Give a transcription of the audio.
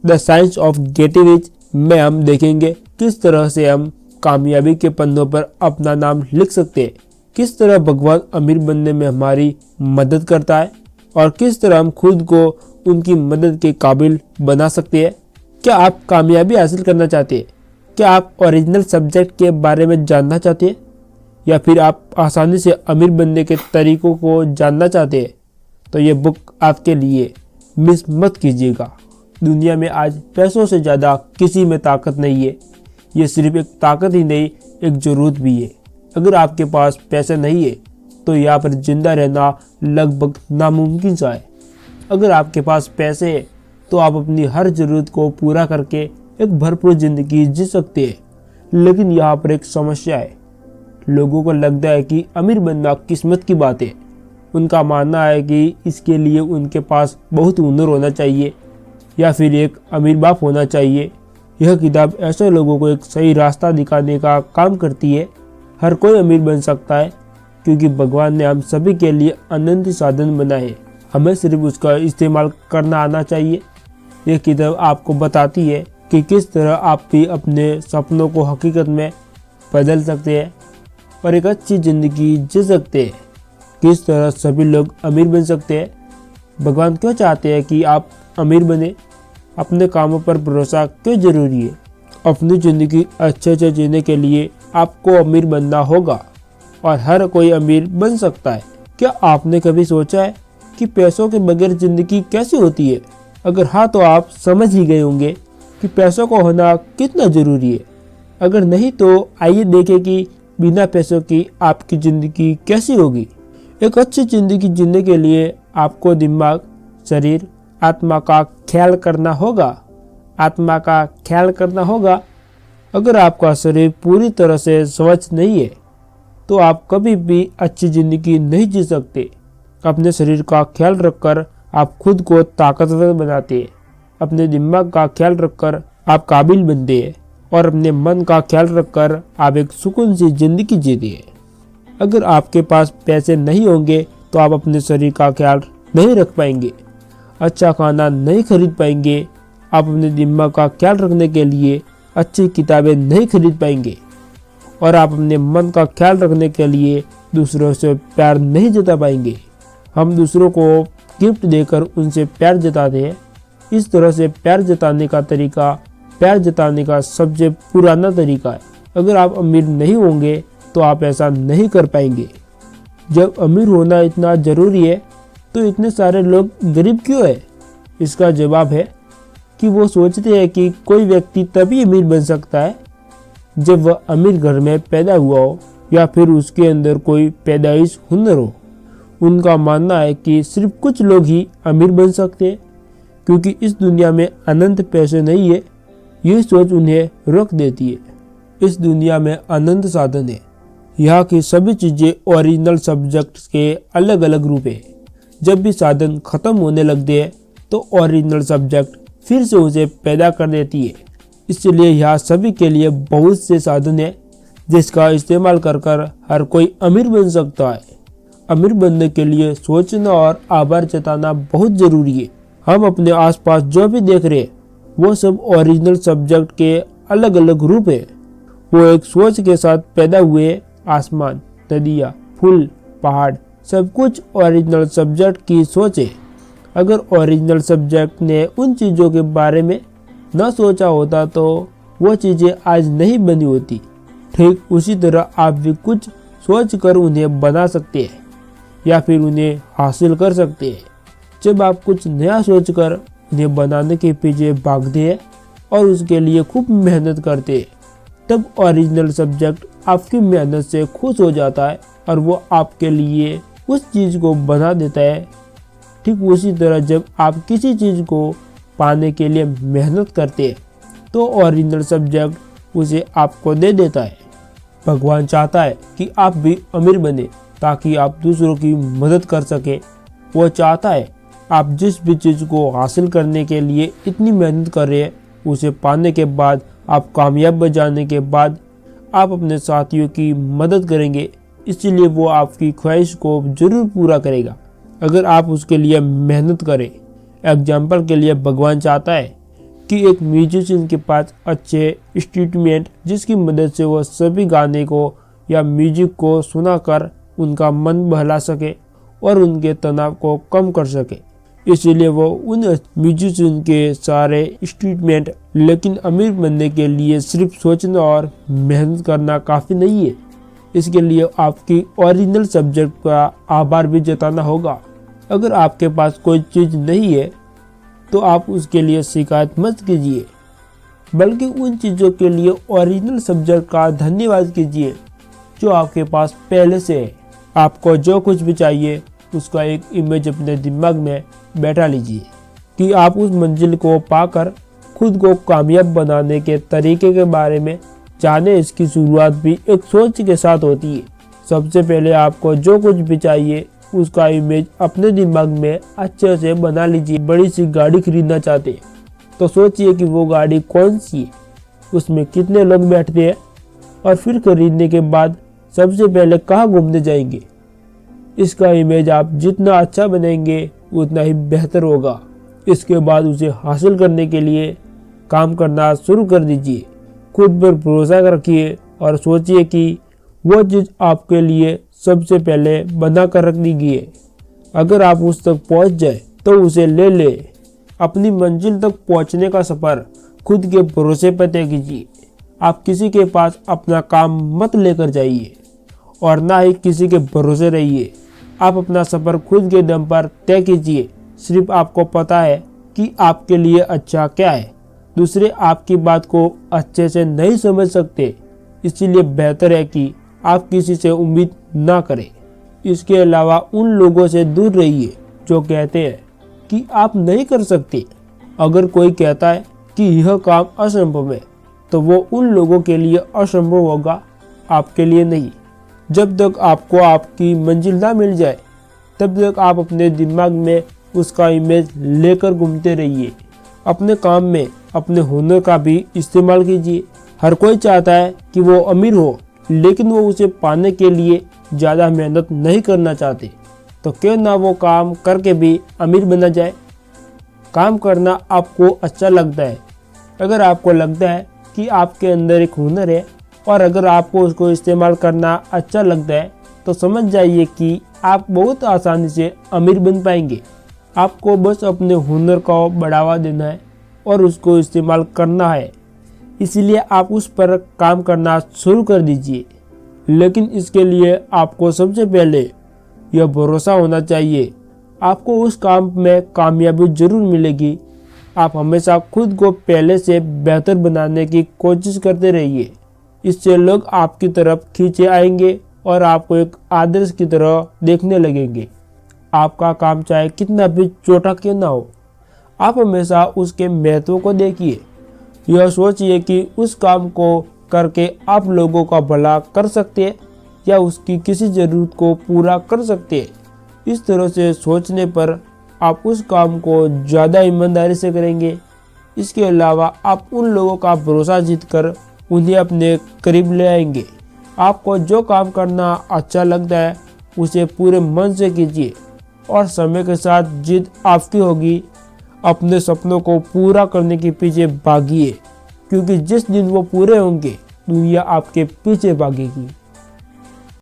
The science of getting rich में हम देखेंगे किस तरह से हम कामयाबी के पन्नों पर अपना नाम लिख सकते हैं, किस तरह भगवान अमीर बनने में हमारी मदद करता है और किस तरह हम खुद को उनकी मदद के काबिल बना सकते हैं। क्या आप कामयाबी हासिल करना चाहते हैं? क्या आप ओरिजिनल सब्जेक्ट के बारे में जानना चाहते हैं या फिर आप आसानी से अमीर बनने के तरीकों को जानना चाहते हैं? तो ये बुक आपके लिए, मिस मत कीजिएगा। दुनिया में आज पैसों से ज़्यादा किसी में ताकत नहीं है। ये सिर्फ एक ताकत ही नहीं, एक ज़रूरत भी है। अगर आपके पास पैसे नहीं है तो यहाँ पर जिंदा रहना लगभग नामुमकिन सा है। अगर आपके पास पैसे है तो आप अपनी हर ज़रूरत को पूरा करके एक भरपूर ज़िंदगी जी सकते हैं। लेकिन यहाँ पर एक समस्या है। लोगों को लगता है कि अमीर बनना किस्मत की बात है। उनका मानना है कि इसके लिए उनके पास बहुत हुनर होना चाहिए या फिर एक अमीर बाप होना चाहिए। यह किताब ऐसे लोगों को एक सही रास्ता दिखाने का काम करती है। हर कोई अमीर बन सकता है क्योंकि भगवान ने हम सभी के लिए अनंत साधन बनाए हैं। हमें सिर्फ उसका इस्तेमाल करना आना चाहिए। यह किताब आपको बताती है कि किस तरह आप भी अपने सपनों को हकीकत में बदल सकते हैं और एक अच्छी ज़िंदगी जी सकते हैं। किस तरह सभी लोग अमीर बन सकते हैं। भगवान क्यों चाहते हैं कि आप अमीर बने? अपने कामों पर भरोसा क्यों जरूरी है? अपनी ज़िंदगी अच्छे से जीने के लिए आपको अमीर बनना होगा और हर कोई अमीर बन सकता है। क्या आपने कभी सोचा है कि पैसों के बगैर ज़िंदगी कैसी होती है? अगर हाँ तो आप समझ ही गए होंगे कि पैसों का होना कितना ज़रूरी है। अगर नहीं तो आइए देखें कि बिना पैसों की आपकी ज़िंदगी कैसी होगी। एक अच्छी ज़िंदगी जीने के लिए आपको दिमाग, शरीर, आत्मा का ख्याल करना होगा। आत्मा का ख्याल करना होगा। अगर आपका शरीर पूरी तरह से स्वस्थ नहीं है तो आप कभी भी अच्छी ज़िंदगी नहीं जी सकते। अपने शरीर का ख्याल रखकर आप खुद को ताकतवर बनाते हैं। अपने दिमाग का ख्याल रखकर आप काबिल बनते हैं और अपने मन का ख्याल रखकर आप एक सुकून सी ज़िंदगी जीते हैं। अगर आपके पास पैसे नहीं होंगे तो आप अपने शरीर का ख्याल नहीं रख पाएंगे, अच्छा खाना नहीं खरीद पाएंगे, आप अपने दिमाग का ख्याल रखने के लिए अच्छी किताबें नहीं खरीद पाएंगे और आप अपने मन का ख्याल रखने के लिए दूसरों से प्यार नहीं जता पाएंगे। हम दूसरों को गिफ्ट देकर उनसे प्यार जताते हैं। इस तरह से प्यार जताने का तरीका प्यार जताने का सबसे पुराना तरीका है। अगर आप अमीर नहीं होंगे तो आप ऐसा नहीं कर पाएंगे। जब अमीर होना इतना ज़रूरी है तो इतने सारे लोग गरीब क्यों है? इसका जवाब है कि वो सोचते हैं कि कोई व्यक्ति तभी अमीर बन सकता है जब वह अमीर घर में पैदा हुआ हो या फिर उसके अंदर कोई पैदाइश हुनर हो। उनका मानना है कि सिर्फ कुछ लोग ही अमीर बन सकते हैं क्योंकि इस दुनिया में अनंत पैसे नहीं है। ये सोच उन्हें रोक देती है। इस दुनिया में अनंत साधन है। यहाँ की सभी चीज़ें ओरिजिनल सब्जेक्ट्स के अलग अलग रूप है। जब भी साधन खत्म होने लगते हैं तो ओरिजिनल सब्जेक्ट फिर से उसे पैदा कर देती है। इसलिए यहाँ सभी के लिए बहुत से साधन है जिसका इस्तेमाल कर हर कोई अमीर बन सकता है। अमीर बनने के लिए सोचना और आभार जताना बहुत ज़रूरी है। हम अपने आसपास जो भी देख रहे हैं वो सब ओरिजिनल सब्जेक्ट के अलग अलग रूप है। वो एक सोच के साथ पैदा हुए। आसमान, नदियाँ, फूल, पहाड़, सब कुछ ओरिजिनल सब्जेक्ट की सोच है। अगर ओरिजिनल सब्जेक्ट ने उन चीज़ों के बारे में न सोचा होता तो वो चीज़ें आज नहीं बनी होती। ठीक उसी तरह आप भी कुछ सोच कर उन्हें बना सकते हैं या फिर उन्हें हासिल कर सकते हैं। जब आप कुछ नया सोचकर उन्हें बनाने के पीछे भागते हैं और उसके लिए खूब मेहनत करते हैं तब ओरिजिनल सब्जेक्ट आपकी मेहनत से खुश हो जाता है और वो आपके लिए उस चीज़ को बना देता है। ठीक उसी तरह जब आप किसी चीज़ को पाने के लिए मेहनत करते हैं तो ओरिजिनल सब्जेक्ट उसे आपको दे देता है। भगवान चाहता है कि आप भी अमीर बने ताकि आप दूसरों की मदद कर सके। वो चाहता है आप जिस भी चीज़ को हासिल करने के लिए इतनी मेहनत कर रहे हैं उसे पाने के बाद, आप कामयाब बन जाने के बाद आप अपने साथियों की मदद करेंगे। इसलिए वो आपकी ख्वाहिश को जरूर पूरा करेगा अगर आप उसके लिए मेहनत करें। एग्जाम्पल के लिए भगवान चाहता है कि एक म्यूजिशियन के पास अच्छे इंस्ट्रूमेंट जिसकी मदद से वह सभी गाने को या म्यूजिक को सुनाकर उनका मन बहला सके और उनके तनाव को कम कर सके। इसीलिए वो उन म्यूजिशियन के सारे इंस्ट्रूमेंट। लेकिन अमीर बनने के लिए सिर्फ सोचना और मेहनत करना काफ़ी नहीं है। इसके लिए आपकी ओरिजिनल सब्जेक्ट का आभार भी जताना होगा। अगर आपके पास कोई चीज़ नहीं है तो आप उसके लिए शिकायत मत कीजिए, बल्कि उन चीज़ों के लिए ओरिजिनल सब्जेक्ट का धन्यवाद कीजिए जो आपके पास पहले से है। आपको जो कुछ भी चाहिए उसका एक इमेज अपने दिमाग में बैठा लीजिए कि आप उस मंजिल को पाकर खुद को कामयाब बनाने के तरीके के बारे में जाने। इसकी शुरुआत भी एक सोच के साथ होती है। सबसे पहले आपको जो कुछ भी चाहिए उसका इमेज अपने दिमाग में अच्छे से बना लीजिए। बड़ी सी गाड़ी खरीदना चाहते हैं तो सोचिए कि वो गाड़ी कौन सी है, उसमें कितने लोग बैठते हैं और फिर खरीदने के बाद सबसे पहले कहाँ घूमने जाएंगे। इसका इमेज आप जितना अच्छा बनाएंगे उतना ही बेहतर होगा। इसके बाद उसे हासिल करने के लिए काम करना शुरू कर दीजिए। खुद पर भरोसा रखिए और सोचिए कि वो चीज़ आपके लिए सबसे पहले बना कर रख दी गई है। अगर आप उस तक पहुंच जाए तो उसे ले ले। अपनी मंजिल तक पहुंचने का सफ़र खुद के भरोसे पर तय कीजिए। आप किसी के पास अपना काम मत लेकर जाइए और ना ही किसी के भरोसे रहिए। आप अपना सफ़र खुद के दम पर तय कीजिए। सिर्फ आपको पता है कि आपके लिए अच्छा क्या है। दूसरे आपकी बात को अच्छे से नहीं समझ सकते, इसीलिए बेहतर है कि आप किसी से उम्मीद ना करें। इसके अलावा उन लोगों से दूर रहिए जो कहते हैं कि आप नहीं कर सकते। अगर कोई कहता है कि यह काम असंभव है तो वो उन लोगों के लिए असंभव होगा, आपके लिए नहीं। जब तक आपको आपकी मंजिल ना मिल जाए तब तक आप अपने दिमाग में उसका इमेज लेकर घूमते रहिए। अपने काम में अपने हुनर का भी इस्तेमाल कीजिए। हर कोई चाहता है कि वो अमीर हो, लेकिन वो उसे पाने के लिए ज़्यादा मेहनत नहीं करना चाहते। तो क्यों ना वो काम करके भी अमीर बना जाए। काम करना आपको अच्छा लगता है। अगर आपको लगता है कि आपके अंदर एक हुनर है और अगर आपको उसको इस्तेमाल करना अच्छा लगता है तो समझ जाइए कि आप बहुत आसानी से अमीर बन पाएंगे। आपको बस अपने हुनर को बढ़ावा देना है और उसको इस्तेमाल करना है। इसलिए आप उस पर काम करना शुरू कर दीजिए। लेकिन इसके लिए आपको सबसे पहले यह भरोसा होना चाहिए आपको उस काम में कामयाबी जरूर मिलेगी। आप हमेशा खुद को पहले से बेहतर बनाने की कोशिश करते रहिए। इससे लोग आपकी तरफ खींचे आएंगे और आपको एक आदर्श की तरह देखने लगेंगे। आपका काम चाहे कितना भी छोटा क्यों ना हो, आप हमेशा उसके महत्व को देखिए। यह सोचिए कि उस काम को करके आप लोगों का भला कर सकते हैं या उसकी किसी ज़रूरत को पूरा कर सकते हैं। इस तरह से सोचने पर आप उस काम को ज़्यादा ईमानदारी से करेंगे। इसके अलावा आप उन लोगों का भरोसा जीतकर उन्हें अपने करीब ले आएंगे। आपको जो काम करना अच्छा लगता है उसे पूरे मन से कीजिए और समय के साथ जिद आपकी होगी। अपने सपनों को पूरा करने के पीछे भागिए, क्योंकि जिस दिन वो पूरे होंगे दुनिया आपके पीछे भागेगी।